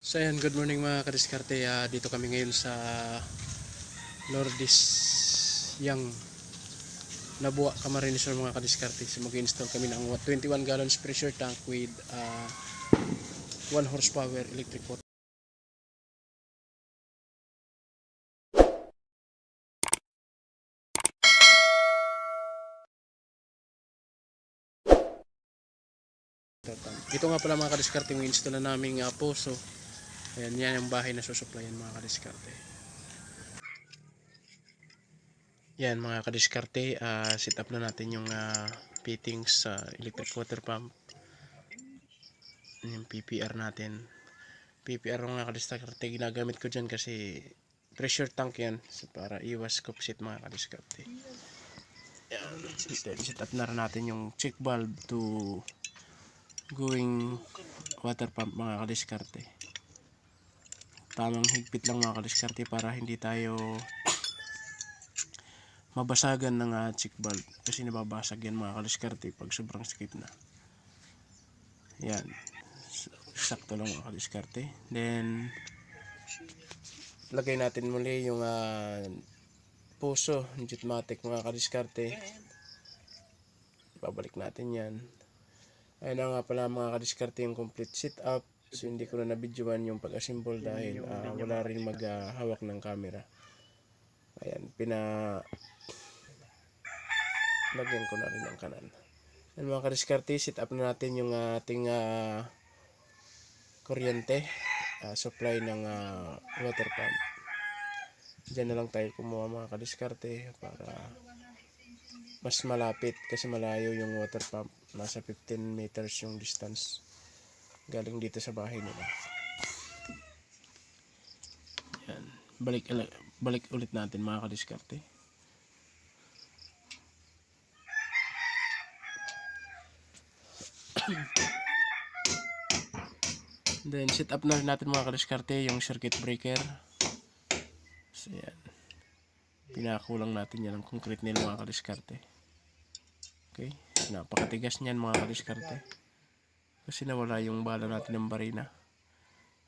So ayan, good morning mga kadiskarte. Dito kami ngayon sa Lourdes Yang Nabuwa, Camarines Sur mga kadiskarte. So mag-install kami ng 21 gallons pressure tank with 1 horsepower electric motor. Ito nga pala mga kadiskarte yung install na naming poso. Ayan, yan yung bahay na susuplayan mga kadiskarte. Yan mga kadiskarte, set up na natin yung fittings sa electric water pump. Yung PPR natin. PPR mga kadiskarte ginagamit ko dyan kasi pressure tank yan, so para iwas kupsit mga kadiskarte. Yan. Then set up na rin natin yung check valve to going water pump mga kadiskarte. Tamang higpit lang mga kadiskarte para hindi tayo mabasagan ng check valve kasi nababasag yan mga kadiskarte pag sobrang sikip na. Yan, sakto lang mga kadiskarte. Then lagay natin muli yung puso ng Jutmatic mga kadiskarte. Babalik natin yan. Ayun na nga pala mga kadiskarte yung complete setup. So hindi ko na nabidyoan yung pag-assemble dahil wala rin maghawak ng camera. Ayan, lagyan ko na rin ang kanan. Ayan mga kadiskarte, set up na natin yung ating kuryente, supply ng water pump. Diyan na lang tayo kumuha mga kadiskarte para mas malapit kasi malayo yung water pump. Nasa 15 meters yung distance galing dito sa bahay nila. Yan. Balik ulit natin mga kadiskarte. Then set up na rin natin mga kadiskarte yung circuit breaker. So yan. Pinakulang natin yan ng concrete nila mga kadiskarte. Okay. Napakatigas niyan mga kadiskarte. Kasi nawala yung bala natin ng barina.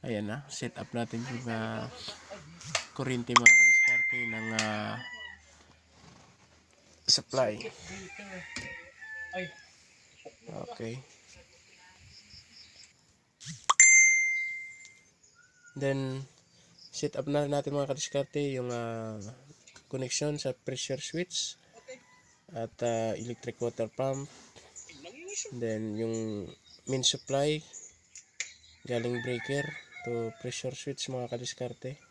Ayan na. Set up natin yung kuryente mga kadiskarte ng supply. Okay. Then set up na natin mga kadiskarte yung connection sa pressure switch at electric water pump. Then yung main supply galing breaker to pressure switch mga kadiskarte.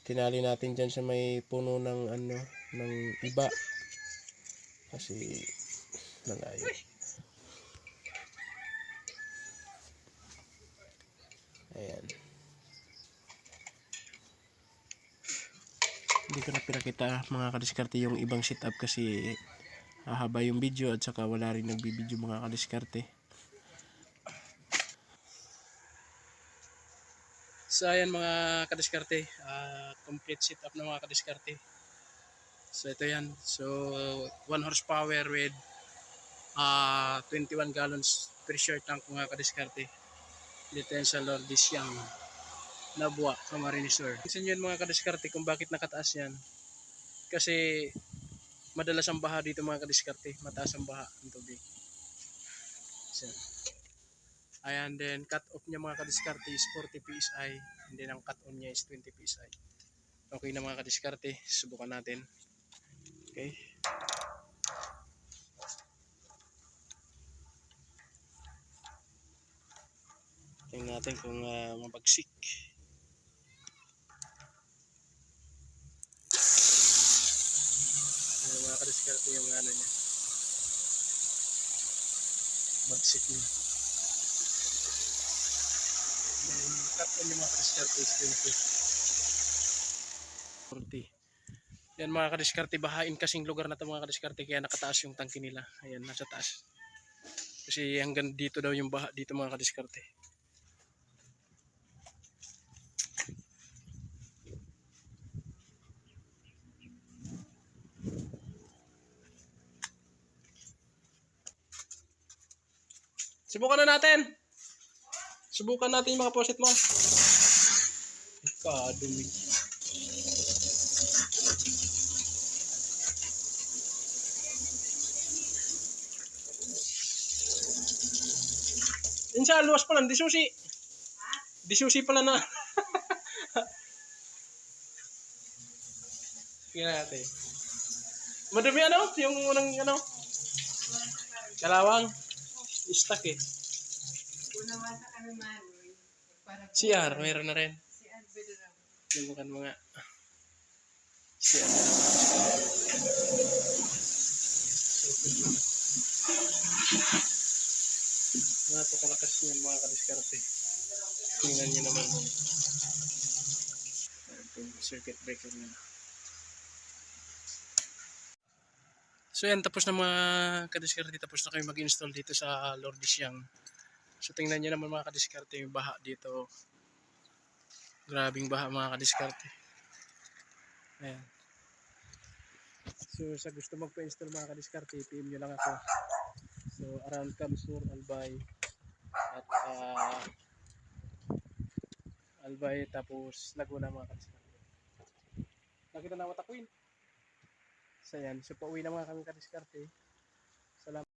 Tinali natin dyan sa may puno ng ng iba kasi malayo. Ayan. Hindi ko na pinakita mga kadiskarte yung ibang setup kasi hahaba yung video at saka wala rin nagbibideo mga kadiskarte. So ayan mga kadiskarte, complete setup na mga kadiskarte. So ito yan. So 1 horsepower with 21 gallons pressure tank mga kadiskarte. Dito yan sa Lourdes Yang Nabuwa, Camarines Sur. Pansin yun mga kadiskarte kung bakit nakataas yan. Kasi madalas ang baha dito mga kadiskarte. Mataas ang baha ng tubig. So, ayan, then cut off niya mga kadiskarte is 40 PSI. And then ang cut on niya is 20 PSI. Okay na mga kadiskarte. Subukan natin. Okay. Tingnan natin kung mabagsik. Ayan mga kadiskarte yung niya. Bagsik niya. Then cut on niya mga kadiskarte is 20. 40. Yan mga kadiskarte, bahain kasing lugar na ito mga kadiskarte kaya nakataas yung tangke nila. Ayan, nasa taas. Kasi hanggang dito daw yung baha dito mga kadiskarte. Subukan na natin. Subukan natin yung mga faucet mo. Kadumi. Insa, luwas pala. Di susi. Di susi pala na. Tingnan natin. Madumi ano? Yung unang ano? Kalawang. Stuck eh. Unawa sa kami manoy. Para CR, mayroon na rin. si Albedo raw. Subukan mo nga. CR na napakalakas niyan mga kadiskarte. Tingnan niyo naman. Itong circuit breaker niya. So yan, tapos na mga kadiskarte. Tapos na kayo mag-install dito sa Lordisyang. So tingnan niyo naman mga kadiskarte yung baha dito. Grabing baha mga kadiskarte. Ayan. So sa gusto magpa-install mga kadiskarte, PM nyo lang ako. So around Kamsur, Albay at Albay tapos Laguna mga kadiskarte. Nakita na Watakwin. So yan, so pauwi na mga kami kadiskarte. Salamat.